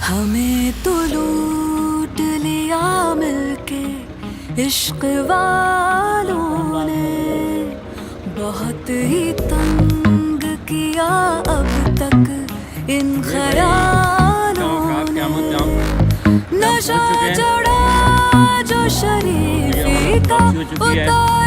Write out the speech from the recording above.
हमें तो लूट लिया मिलके इश्क वालों ने, बहुत ही तंग किया अब तक इन ख्यालों ने। नशा चढ़ा जो शरीफी का उतार